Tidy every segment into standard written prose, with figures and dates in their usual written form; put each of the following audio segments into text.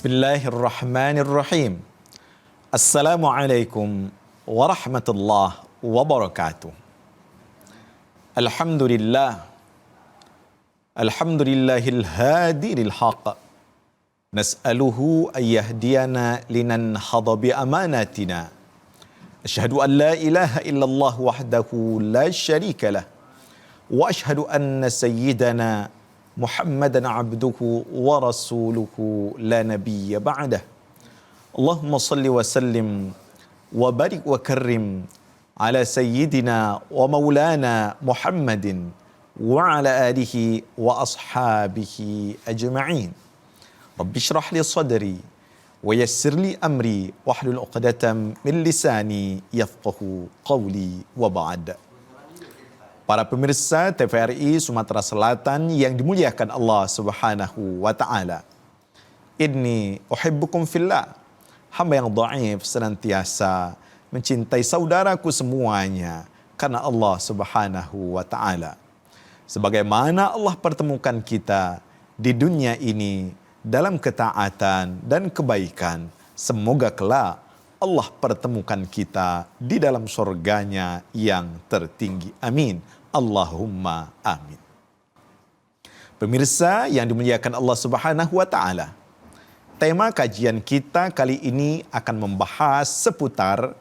Bismillahirrahmanirrahim. Assalamualaikum warahmatullahi wabarakatuh. Alhamdulillah. Alhamdulillahil hadi lil haqq. Nas'aluhu an yahdiyana linanhadha bi amanatina. Asyhadu an la ilaha illallah wahdahu la syarika lah. Wa asyhadu anna sayyidana Muhammadan abduhu wa rasuluhu la nabiyya ba'dah. Allahumma salli wa sallim wa barik wa karrim ala sayyidina wa maulana Muhammadin wa ala alihi wa ashabihi ajma'in. Rabbi syrah li sadri wa yassir li amri wahlul 'uqdatam min lisani yafqahu qawli wa ba'd. Para pemirsa TVRI Sumatera Selatan yang dimuliakan Allah Subhanahu wa taala. Inni uhibbukum fillah. Hamba yang dhaif senantiasa mencintai saudaraku semuanya karena Allah Subhanahu wa taala. Sebagaimana Allah pertemukan kita di dunia ini dalam ketaatan dan kebaikan, semoga kelak Allah pertemukan kita di dalam surganya yang tertinggi. Amin. Allahumma amin. Pemirsa yang dimuliakan Allah Subhanahu wa taala. Tema kajian kita kali ini akan membahas seputar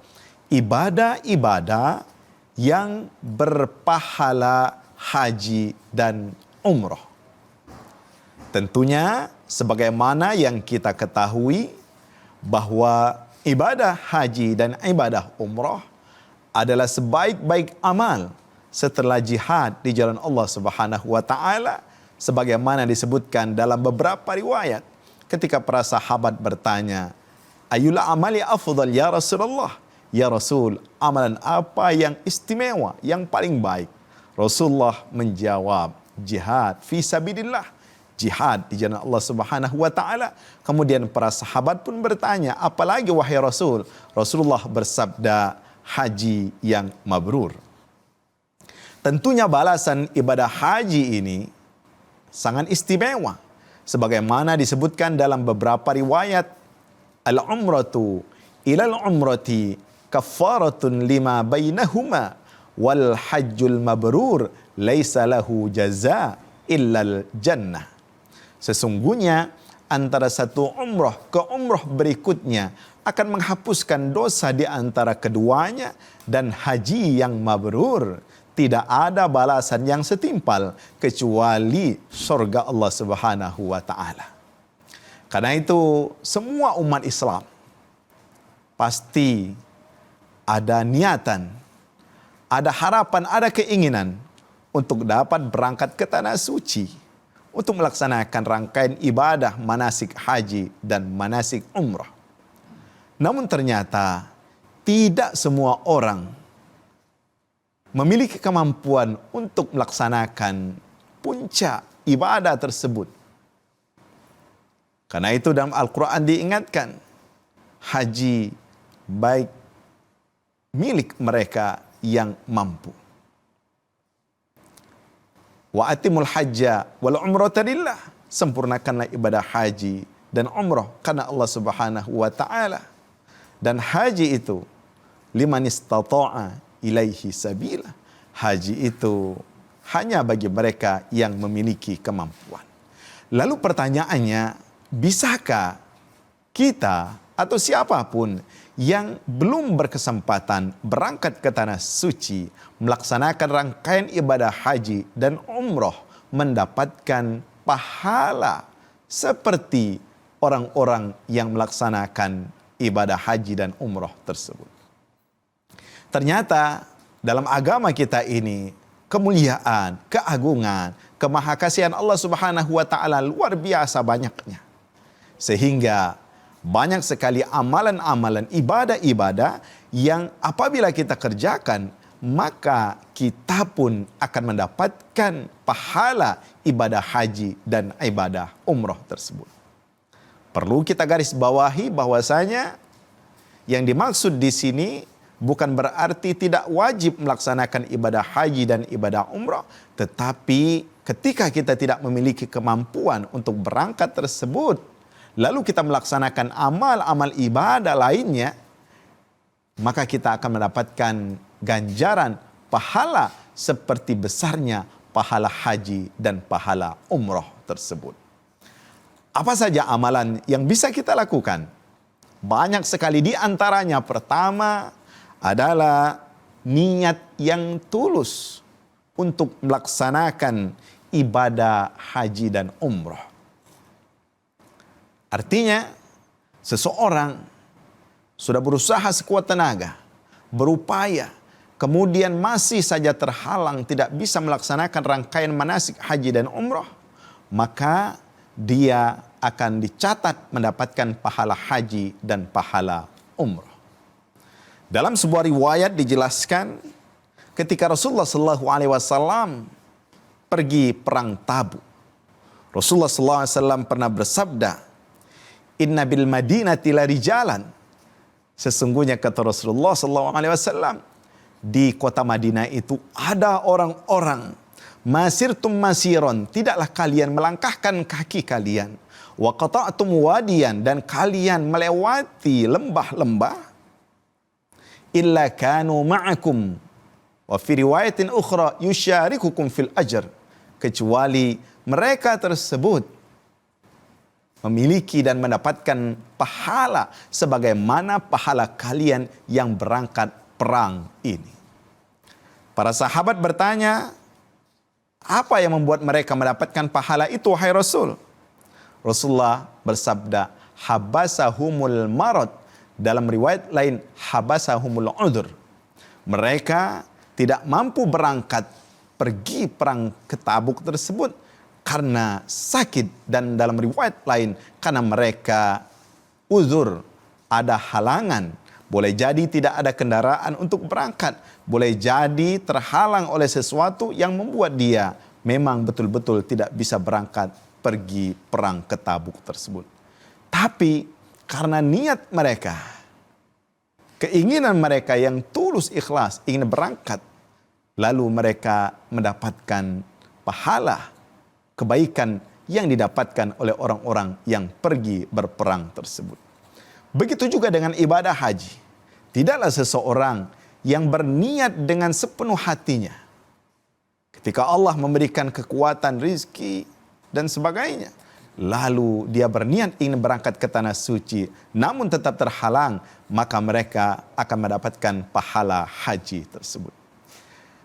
ibadah-ibadah yang berpahala haji dan umrah. Tentunya sebagaimana yang kita ketahui bahwa ibadah haji dan ibadah umrah adalah sebaik-baik amal setelah jihad di jalan Allah Subhanahu wa taala, sebagaimana disebutkan dalam beberapa riwayat ketika para sahabat bertanya, "Ayyul amali afdal ya Rasulullah?" Ya Rasul, amalan apa yang istimewa, yang paling baik? Rasulullah menjawab, jihad fi sabilillah, jihad di jalan Allah Subhanahu wa taala. Kemudian para sahabat pun bertanya, apalagi wahai Rasul? Rasulullah bersabda, haji yang mabrur. Tentunya balasan ibadah haji ini sangat istimewa. Sebagaimana disebutkan dalam beberapa riwayat, al-umratu ilal umrati kafaratun lima bainahuma wal hajjul mabrur laisa lahu jaza illal jannah. Sesungguhnya antara satu umrah ke umrah berikutnya akan menghapuskan dosa di antara keduanya, dan haji yang mabrur tidak ada balasan yang setimpal kecuali surga Allah Subhanahu wa taala. Karena itu semua umat Islam pasti ada niatan, ada harapan, ada keinginan untuk dapat berangkat ke tanah suci untuk melaksanakan rangkaian ibadah manasik haji dan manasik umrah. Namun ternyata tidak semua orang memiliki kemampuan untuk melaksanakan puncak ibadah tersebut. Karena itu dalam Al-Quran diingatkan, haji baik milik mereka yang mampu. Wa atimul hajja wal umrata lillah. Sempurnakanlah ibadah haji dan umrah karena Allah Subhanahu wa taala. Dan haji itu liman istata'a ilaihi sabila. Haji itu hanya bagi mereka yang memiliki kemampuan. Lalu pertanyaannya, bisakah kita atau siapapun yang belum berkesempatan berangkat ke tanah suci melaksanakan rangkaian ibadah haji dan umrah mendapatkan pahala seperti orang-orang yang melaksanakan ibadah haji dan umrah tersebut? Ternyata dalam agama kita ini kemuliaan, keagungan, kemahakasihan Allah Subhanahu wa taala luar biasa banyaknya. Sehingga banyak sekali amalan-amalan, ibadah-ibadah yang apabila kita kerjakan, maka kita pun akan mendapatkan pahala ibadah haji dan ibadah umrah tersebut. Perlu kita garis bawahi bahwasanya yang dimaksud di sini bukan berarti tidak wajib melaksanakan ibadah haji dan ibadah umrah, tetapi ketika kita tidak memiliki kemampuan untuk berangkat tersebut, lalu kita melaksanakan amal-amal ibadah lainnya, maka kita akan mendapatkan ganjaran pahala seperti besarnya pahala haji dan pahala umroh tersebut. Apa saja amalan yang bisa kita lakukan? Banyak sekali, di antaranya pertama adalah niat yang tulus untuk melaksanakan ibadah haji dan umroh. Artinya, seseorang sudah berusaha sekuat tenaga, berupaya, kemudian masih saja terhalang tidak bisa melaksanakan rangkaian manasik haji dan umroh, maka dia akan dicatat mendapatkan pahala haji dan pahala umroh. Dalam sebuah riwayat dijelaskan ketika Rasulullah SAW pergi perang Tabuk, Rasulullah SAW pernah bersabda, "Inna bil madinati la rijalan." Sesungguhnya kata Rasulullah SAW, di kota Madinah itu ada orang-orang, masirtum masiron, tidaklah kalian melangkahkan kaki kalian, wa qata'tum wadiyan, dan kalian melewati lembah-lembah, illa kanu ma'akum, wa fi riwayatin ukhra yusyarikukum fil ajr, kecuali mereka tersebut memiliki dan mendapatkan pahala sebagaimana pahala kalian yang berangkat perang ini. Para sahabat bertanya, apa yang membuat mereka mendapatkan pahala itu, wahai Rasul? Rasulullah bersabda, habasahumul marad. Dalam riwayat lain, habasahumul udzur. Mereka tidak mampu berangkat pergi perang ke Tabuk tersebut karena sakit, dan dalam riwayat lain karena mereka uzur, ada halangan. Boleh jadi tidak ada kendaraan untuk berangkat, boleh jadi terhalang oleh sesuatu yang membuat dia memang betul-betul tidak bisa berangkat pergi perang ke Tabuk tersebut. Tapi karena niat mereka, keinginan mereka yang tulus ikhlas ingin berangkat, lalu mereka mendapatkan pahala kebaikan yang didapatkan oleh orang-orang yang pergi berperang tersebut. Begitu juga dengan ibadah haji. Tidaklah seseorang yang berniat dengan sepenuh hatinya, ketika Allah memberikan kekuatan, rizki, dan sebagainya, lalu dia berniat ingin berangkat ke tanah suci, namun tetap terhalang, maka mereka akan mendapatkan pahala haji tersebut.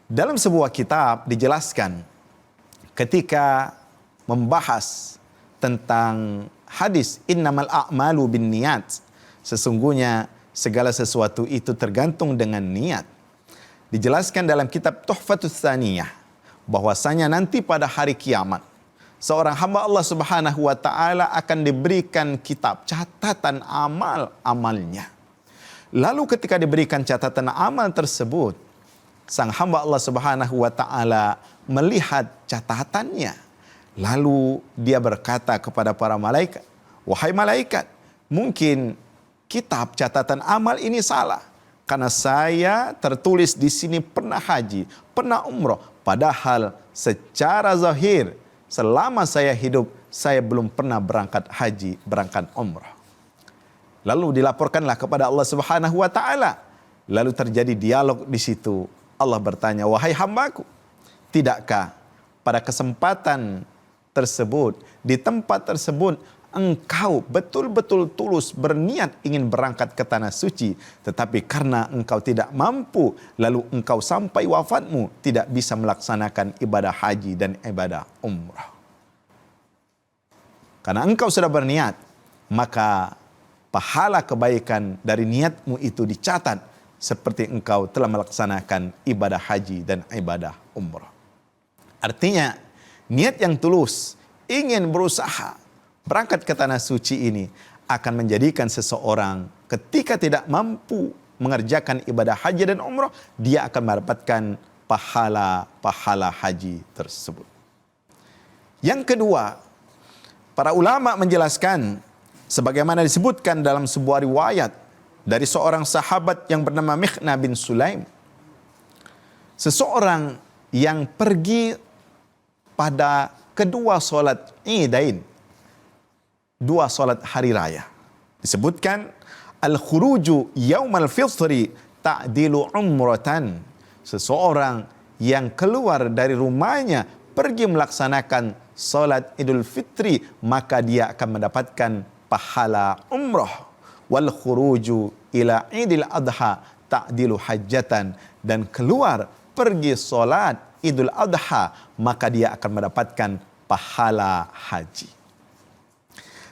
Dalam sebuah kitab dijelaskan, ketika membahas tentang hadis innamal a'malu bin niyat, sesungguhnya segala sesuatu itu tergantung dengan niat. Dijelaskan dalam kitab Tuhfatus Tsaniyah bahwasanya nanti pada hari kiamat seorang hamba Allah Subhanahu wa taala akan diberikan kitab catatan amal-amalnya. Lalu ketika diberikan catatan amal tersebut, sang hamba Allah Subhanahu wa taala melihat catatannya. Lalu dia berkata kepada para malaikat, "Wahai malaikat, mungkin kitab catatan amal ini salah, karena saya tertulis di sini pernah haji, pernah umroh, padahal secara zahir selama saya hidup saya belum pernah berangkat haji, berangkat umroh." Lalu dilaporkanlah kepada Allah Subhanahu wa taala. Lalu terjadi dialog di situ. Allah bertanya, "Wahai hambaku, tidakkah pada kesempatan tersebut, di tempat tersebut, engkau betul-betul tulus berniat ingin berangkat ke tanah suci, tetapi karena engkau tidak mampu, lalu engkau sampai wafatmu tidak bisa melaksanakan ibadah haji dan ibadah umrah. Karena engkau sudah berniat, maka pahala kebaikan dari niatmu itu dicatat seperti engkau telah melaksanakan ibadah haji dan ibadah umrah." Artinya, niat yang tulus ingin berusaha berangkat ke tanah suci ini akan menjadikan seseorang ketika tidak mampu mengerjakan ibadah haji dan umrah, dia akan mendapatkan pahala haji tersebut. Yang kedua, para ulama menjelaskan sebagaimana disebutkan dalam sebuah riwayat dari seorang sahabat yang bernama Mikhna bin Sulaim. Seseorang yang pergi pada kedua solat Idain, 2 solat hari raya. Disebutkan al-khuruju yaumal fitri ta'dilu umratan. Seseorang yang keluar dari rumahnya pergi melaksanakan solat Idul Fitri, maka dia akan mendapatkan pahala umrah. Wal khuruju ila Idil Adha ta'dilu hajjatan. Dan keluar pergi solat Idul Adha, maka dia akan mendapatkan pahala haji.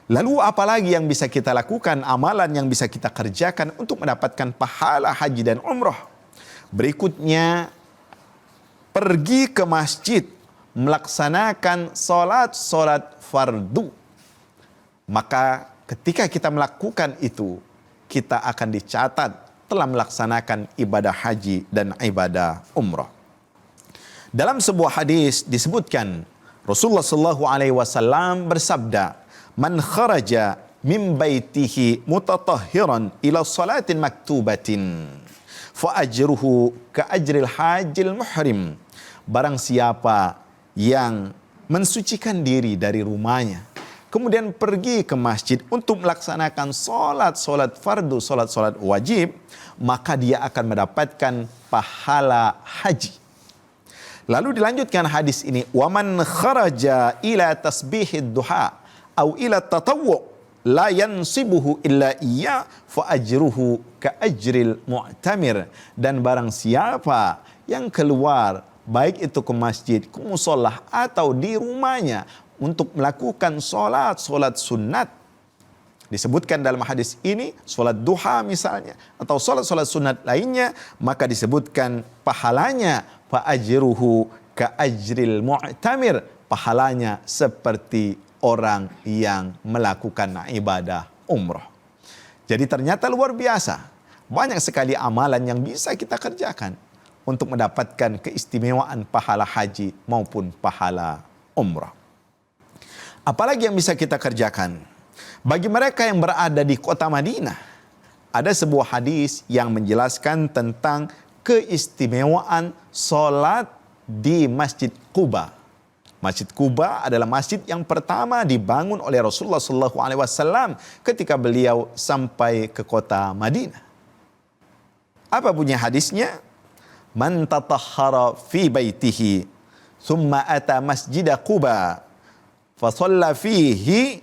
Lalu apalagi yang bisa kita lakukan, amalan yang bisa kita kerjakan untuk mendapatkan pahala haji dan umrah? Berikutnya, pergi ke masjid melaksanakan solat fardu. Maka ketika kita melakukan itu, kita akan dicatat telah melaksanakan ibadah haji dan ibadah umrah. Dalam sebuah hadis disebutkan Rasulullah SAW bersabda, "Man kharaja min baitihi mutatahhiran ila salatin maktubatin fa ajruhu ka ajril hajil muhrim." Barang siapa yang mensucikan diri dari rumahnya, kemudian pergi ke masjid untuk melaksanakan solat fardu, solat wajib, maka dia akan mendapatkan pahala haji. Lalu dilanjutkan hadis ini, "Waman kharaja ila tasbihid duha au ila tatawwu la yansibuhu illa iya fa ajruhu ka ajril mu'tamir." Dan barang siapa yang keluar, baik itu ke masjid, ke musolah atau di rumahnya untuk melakukan solat sunat, disebutkan dalam hadis ini solat duha misalnya atau solat sunat lainnya, maka disebutkan pahalanya fa ajruhu ka ajril mu'tamir, pahalanya seperti orang yang melakukan ibadah umrah. Jadi ternyata luar biasa, banyak sekali amalan yang bisa kita kerjakan untuk mendapatkan keistimewaan pahala haji maupun pahala umrah. Apalagi yang bisa kita kerjakan? Bagi mereka yang berada di kota Madinah, ada sebuah hadis yang menjelaskan tentang keistimewaan solat di Masjid Quba. Masjid Quba adalah masjid yang pertama dibangun oleh Rasulullah SAW ketika beliau sampai ke kota Madinah. Apa bunyi hadisnya? "Man tatahhara fi baitihi thumma ata masjid Quba fa shalla fihi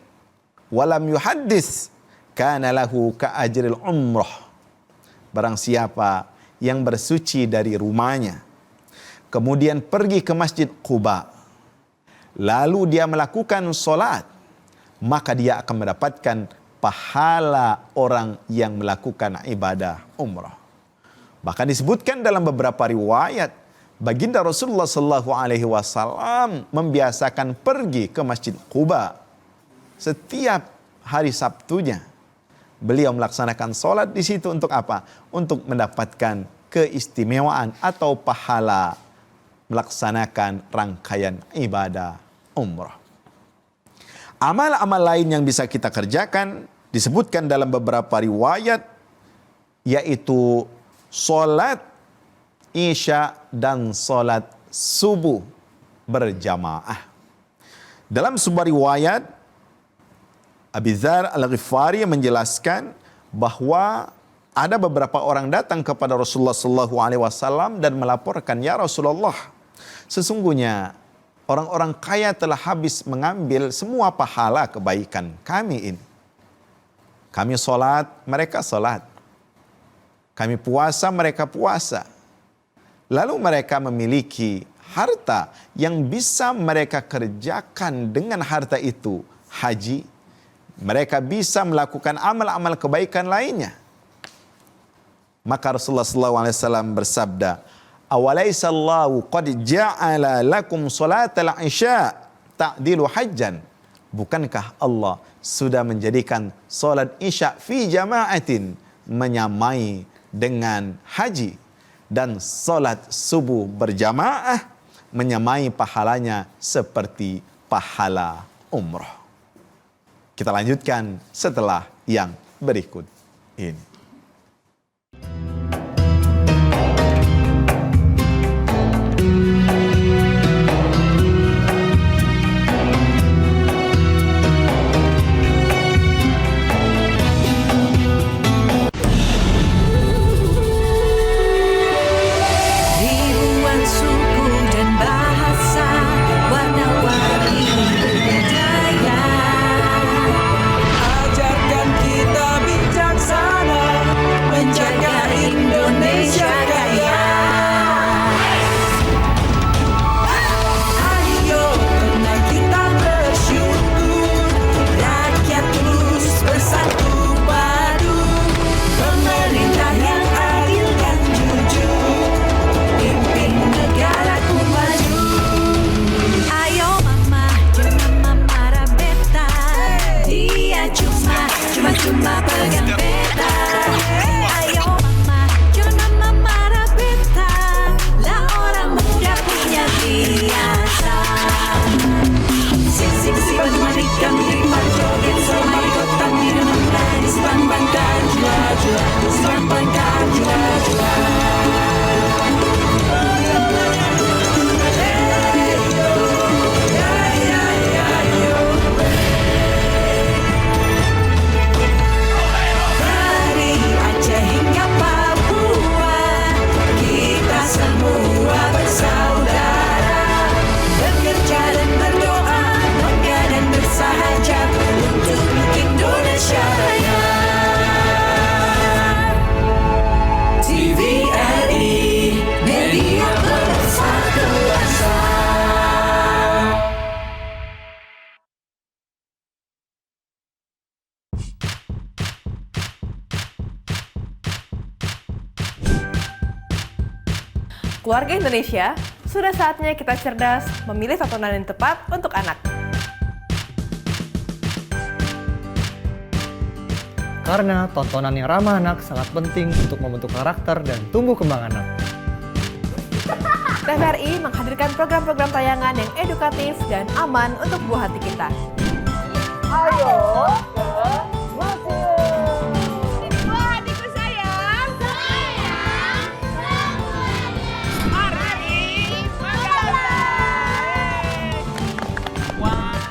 wa lam yuhaddits kana lahu ka ajril umrah." Barang siapa yang bersuci dari rumahnya, kemudian pergi ke Masjid Quba, lalu dia melakukan solat, maka dia akan mendapatkan pahala orang yang melakukan ibadah umrah. Bahkan disebutkan dalam beberapa riwayat, baginda Rasulullah SAW membiasakan pergi ke Masjid Quba setiap hari Sabtunya. Beliau melaksanakan solat di situ untuk apa? Untuk mendapatkan keistimewaan atau pahala melaksanakan rangkaian ibadah umrah. Amal-amal lain yang bisa kita kerjakan disebutkan dalam beberapa riwayat, yaitu solat isya dan solat subuh berjamaah. Dalam sebuah riwayat, Abi Dzar Al-Ghifari menjelaskan bahwa ada beberapa orang datang kepada Rasulullah SAW dan melaporkan, "Ya Rasulullah, sesungguhnya orang-orang kaya telah habis mengambil semua pahala kebaikan kami ini. Kami solat, mereka solat. Kami puasa, mereka puasa. Lalu mereka memiliki harta yang bisa mereka kerjakan dengan harta itu haji. Mereka bisa melakukan amal-amal kebaikan lainnya." Maka Rasulullah SAW bersabda, "Awalaysa Allahu qad ja'ala lakum salatal isya ta'dilu hajjan?" Bukankah Allah sudah menjadikan salat isya fi jama'atin menyamai dengan haji, dan salat subuh berjamaah menyamai pahalanya seperti pahala umrah. Kita lanjutkan setelah yang berikut ini. Keluarga Indonesia, sudah saatnya kita cerdas memilih tontonan yang tepat untuk anak. Karena tontonan yang ramah anak sangat penting untuk membentuk karakter dan tumbuh kembang anak. TVRI menghadirkan program-program tayangan yang edukatif dan aman untuk buah hati kita. Ayo ke museum. Buah hatiku sayang. Sayang. Mari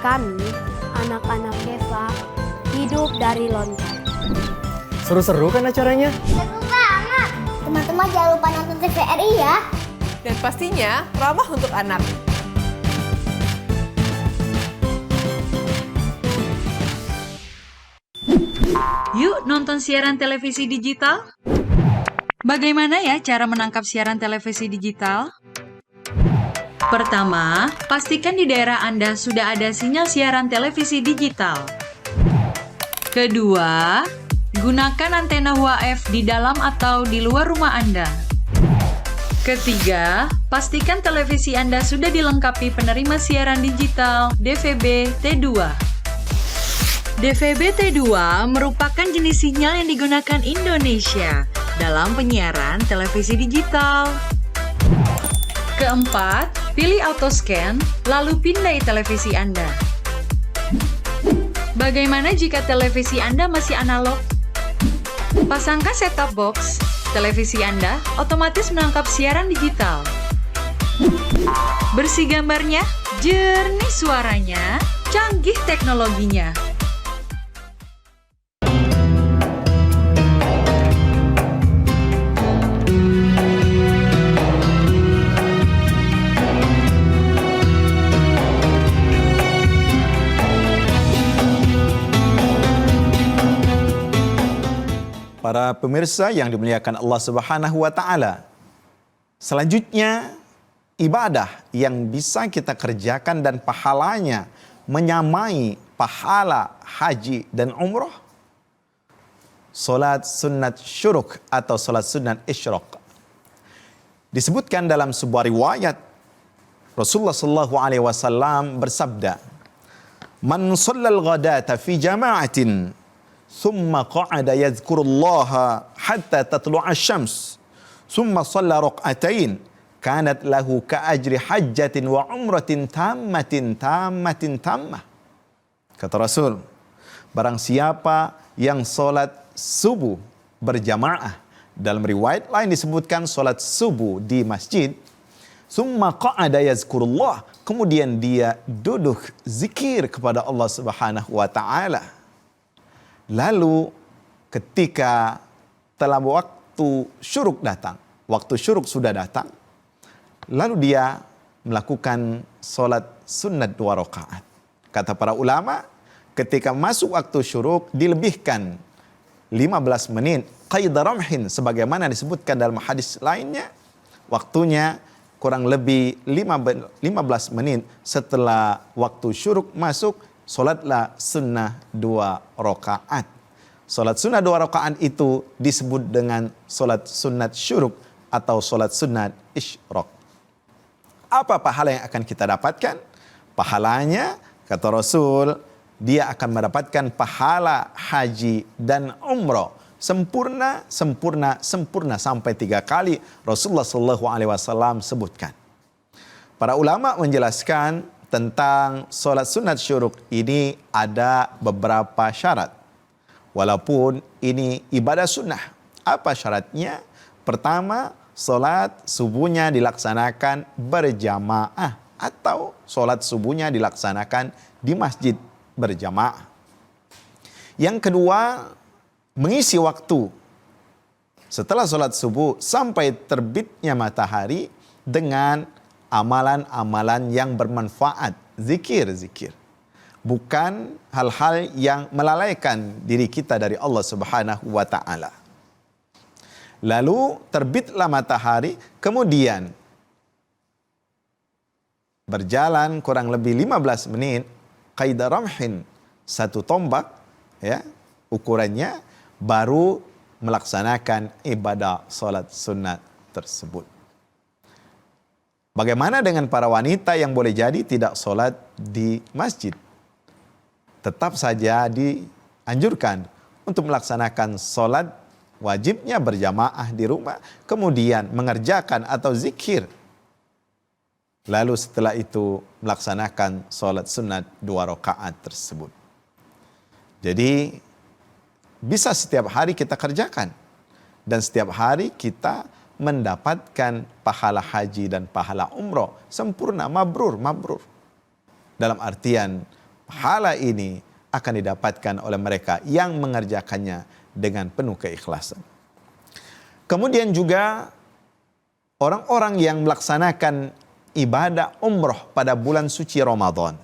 Kami, anak-anak desa, hidup dari lontar. Seru-seru kan acaranya? Seru banget! Teman-teman jangan lupa nonton TVRI ya. Dan pastinya ramah untuk anak. Yuk nonton siaran televisi digital. Bagaimana ya cara menangkap siaran televisi digital? Pertama, pastikan di daerah Anda sudah ada sinyal siaran televisi digital. Kedua, gunakan antena UHF di dalam atau di luar rumah Anda. Ketiga, pastikan televisi Anda sudah dilengkapi penerima siaran digital DVB T2. DVB T2 merupakan jenis sinyal yang digunakan Indonesia dalam penyiaran televisi digital. Keempat, pilih autoscan, lalu pindai televisi Anda. Bagaimana jika televisi Anda masih analog? Pasangkan set-top box. Televisi Anda otomatis menangkap siaran digital. Bersih gambarnya, jernih suaranya, canggih teknologinya. Para pemirsa yang dimuliakan Allah Subhanahu wa taala. Selanjutnya, ibadah yang bisa kita kerjakan dan pahalanya menyamai pahala haji dan umrah. Salat sunat syuruk atau salat sunat isyraq. Disebutkan dalam sebuah riwayat Rasulullah sallallahu alaihi wasallam bersabda, "Man shallal ghadata fi jama'atin ثم قعد يذكر الله حتى تطلع الشمس ثم صلى ركعتين كانت له كأجر حجة وعمرة تامة. Kata Rasul, barang siapa yang solat subuh berjamaah, dalam riwayat lain disebutkan solat subuh di masjid, summa qa'ada yazkurullah, kemudian dia duduk zikir kepada Allah Subhanahu wa taala. Lalu ketika telah waktu syuruk datang, waktu syuruk sudah datang, lalu dia melakukan solat sunat 2 rakaat. Kata para ulama, ketika masuk waktu syuruk dilebihkan 15 menit, qaida ramhin, sebagaimana disebutkan dalam hadis lainnya, waktunya kurang lebih 15 menit setelah waktu syuruk masuk, solatlah sunnah 2 rakaat. Solat sunnah 2 rakaat itu disebut dengan solat sunat syuruk atau solat sunat isyraq. Apa pahala yang akan kita dapatkan? Pahalanya, kata Rasul, dia akan mendapatkan pahala haji dan umrah sempurna sampai 3 kali Rasulullah sallallahu alaihi wasallam sebutkan. Para ulama menjelaskan tentang solat sunat syuruk ini ada beberapa syarat. Walaupun ini ibadah sunnah. Apa syaratnya? Pertama, solat subuhnya dilaksanakan berjamaah atau solat subuhnya dilaksanakan di masjid berjamaah. Yang kedua, mengisi waktu setelah solat subuh sampai terbitnya matahari dengan amalan-amalan yang bermanfaat, zikir-zikir. Bukan hal-hal yang melalaikan diri kita dari Allah Subhanahu wa taala. Lalu terbitlah matahari, kemudian berjalan kurang lebih 15 menit, qaida ramhin, 1 tombak, ya, ukurannya, baru melaksanakan ibadah salat sunat tersebut. Bagaimana dengan para wanita yang boleh jadi tidak sholat di masjid? Tetap saja dianjurkan untuk melaksanakan sholat wajibnya berjamaah di rumah, kemudian mengerjakan atau zikir. Lalu setelah itu melaksanakan sholat sunat 2 rakaat tersebut. Jadi bisa setiap hari kita kerjakan. Dan setiap hari kita mendapatkan pahala haji dan pahala umroh sempurna, mabrur. Dalam artian pahala ini akan didapatkan oleh mereka yang mengerjakannya dengan penuh keikhlasan. Kemudian juga orang-orang yang melaksanakan ibadah umroh pada bulan suci Ramadan,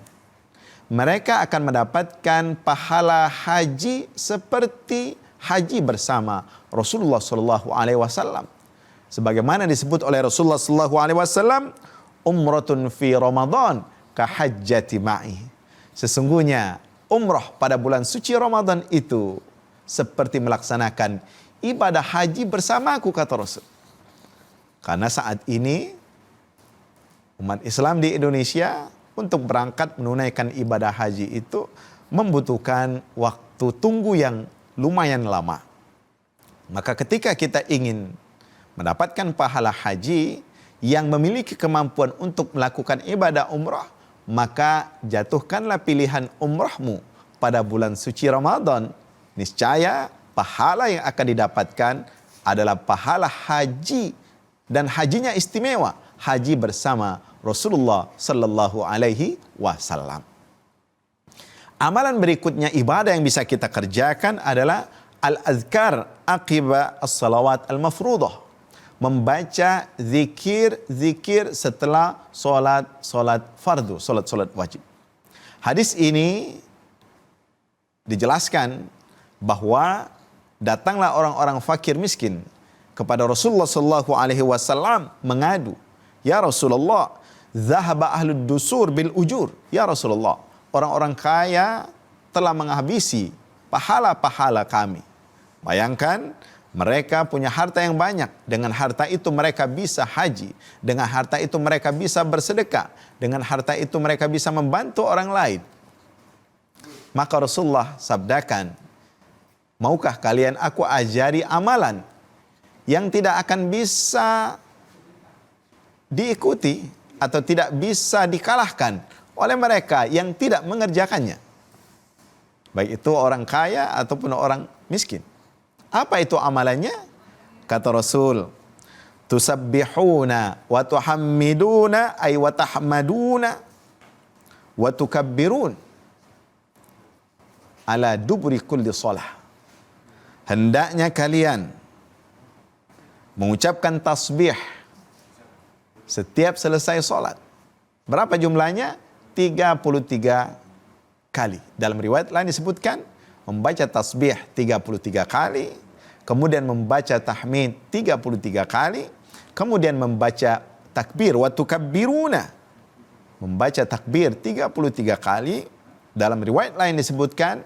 mereka akan mendapatkan pahala haji seperti haji bersama Rasulullah SAW. Sebagaimana disebut oleh Rasulullah SAW, umratun fi Ramadan kahajjati ma'i. Sesungguhnya umrah pada bulan suci Ramadan itu seperti melaksanakan ibadah haji bersamaku, kata Rasul. Karena saat ini umat Islam di Indonesia untuk berangkat menunaikan ibadah haji itu membutuhkan waktu tunggu yang lumayan lama. Maka ketika kita ingin mendapatkan pahala haji yang memiliki kemampuan untuk melakukan ibadah umrah, maka jatuhkanlah pilihan umrahmu pada bulan suci Ramadan. Niscaya pahala yang akan didapatkan adalah pahala haji, dan hajinya istimewa, haji bersama Rasulullah sallallahu alaihi wasallam. Amalan berikutnya ibadah yang bisa kita kerjakan adalah al-azkar aqiba as-salawat al-mafruḍah. Membaca zikir setelah solat fardu, solat wajib. Hadis ini dijelaskan bahwa datanglah orang-orang fakir miskin kepada Rasulullah sallallahu alaihi wasallam mengadu, "Ya Rasulullah, zahaba ahlud dusur bil ujur." Ya Rasulullah, orang-orang kaya telah menghabisi pahala-pahala kami. Bayangkan, mereka punya harta yang banyak. Dengan harta itu mereka bisa haji. Dengan harta itu mereka bisa bersedekah. Dengan harta itu mereka bisa membantu orang lain. Maka Rasulullah sabdakan, "Maukah kalian aku ajari amalan yang tidak akan bisa diikuti atau tidak bisa dikalahkan oleh mereka yang tidak mengerjakannya?" Baik itu orang kaya ataupun orang miskin. Apa itu amalannya? Kata Rasul, "Tusabbihuna wa tuhammiduna ay wa tahmaduna wa tukabbirun ala dubri kulli shalah." Hendaknya kalian mengucapkan tasbih setiap selesai salat. Berapa jumlahnya? 33 kali. Dalam riwayat lain disebutkan membaca tasbih 33 kali, kemudian membaca tahmid 33 kali, kemudian membaca takbir wa tukabbiruna, membaca takbir 33 kali. Dalam riwayat lain disebutkan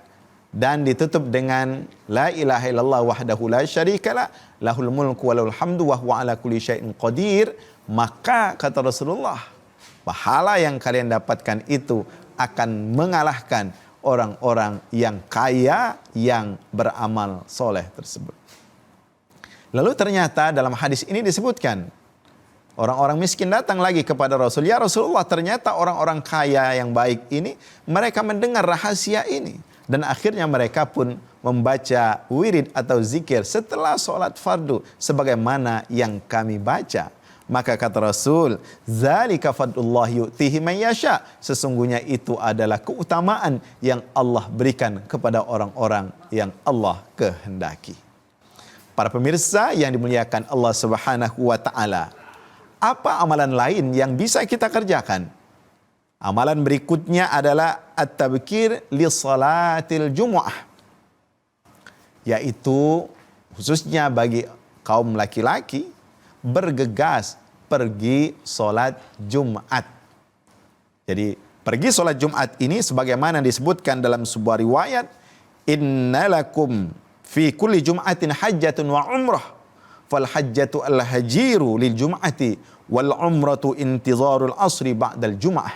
dan ditutup dengan la ilaha illallah wahdahu la syarikalah lahul mulku wa lahul hamdu wa huwa ala kulli syai'in qadir. Maka kata Rasulullah, pahala yang kalian dapatkan itu akan mengalahkan orang-orang yang kaya yang beramal soleh tersebut. Lalu ternyata dalam hadis ini disebutkan, orang-orang miskin datang lagi kepada Rasul. "Ya Rasulullah, ternyata orang-orang kaya yang baik ini, mereka mendengar rahasia ini. Dan akhirnya mereka pun membaca wirid atau zikir setelah sholat fardu, sebagaimana yang kami baca." Maka kata Rasul, "Zalika fadlullah yu'tihi man yasha." Sesungguhnya itu adalah keutamaan yang Allah berikan kepada orang-orang yang Allah kehendaki. Para pemirsa yang dimuliakan Allah Subhanahu wa taala, apa amalan lain yang bisa kita kerjakan? Amalan berikutnya adalah at-tabkir li salatil jumu'ah, yaitu khususnya bagi kaum laki-laki bergegas pergi solat Jumat. Jadi pergi solat Jumat ini sebagaimana disebutkan dalam sebuah riwayat, "Innalakum fi kulli jum'atin hajjatun wa umrah fal hajjatu al hajiru lil jum'ati wal umratu intizarul asri ba'dal jum'ah.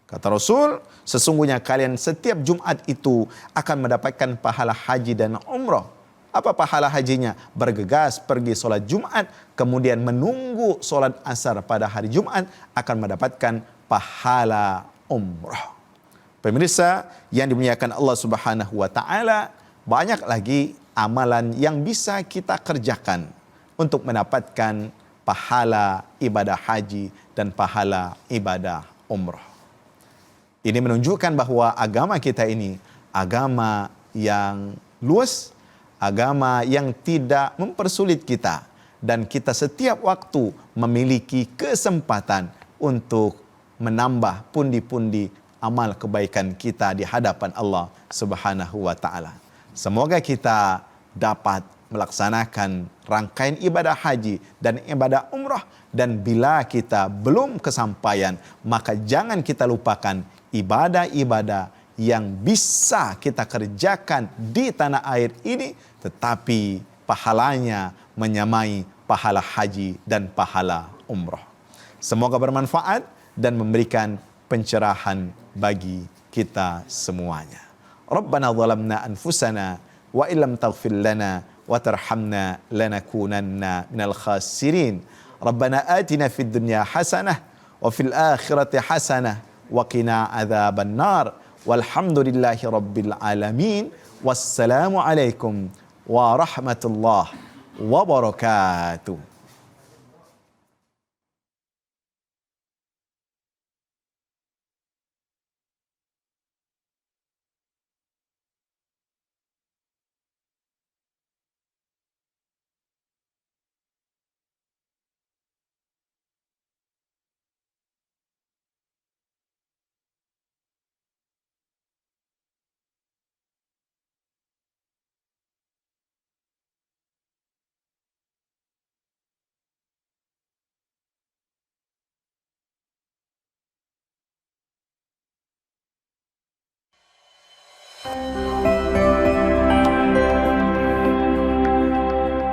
Kata Rasul, sesungguhnya kalian setiap Jumat itu akan mendapatkan pahala haji dan umrah. Apa pahala hajinya? Bergegas pergi solat Jumat, kemudian menunggu solat asar pada hari Jumat akan mendapatkan pahala umrah. Pemirsa yang dimuliakan Allah Subhanahu wa taala, banyak lagi amalan yang bisa kita kerjakan untuk mendapatkan pahala ibadah haji dan pahala ibadah umrah. Ini menunjukkan bahwa agama kita ini agama yang luas, agama yang tidak mempersulit kita, dan kita setiap waktu memiliki kesempatan untuk menambah pundi-pundi amal kebaikan kita di hadapan Allah Subhanahu wa taala. Semoga kita dapat melaksanakan rangkaian ibadah haji dan ibadah umrah, dan bila kita belum kesampaian, maka jangan kita lupakan ibadah-ibadah yang bisa kita kerjakan di tanah air ini, tetapi pahalanya menyamai pahala haji dan pahala umrah. Semoga bermanfaat dan memberikan pencerahan bagi kita semuanya. Rabbana zalamna anfusana wa illam taghfir lana wa tarhamna lanakunanna minal khasirin. Rabbana atina fid dunya hasanah wa fil akhirati hasanah wa qina adzaban nar. Walhamdulillahi rabbil alamin. Wassalamu alaikum warahmatullahi wabarakatuh.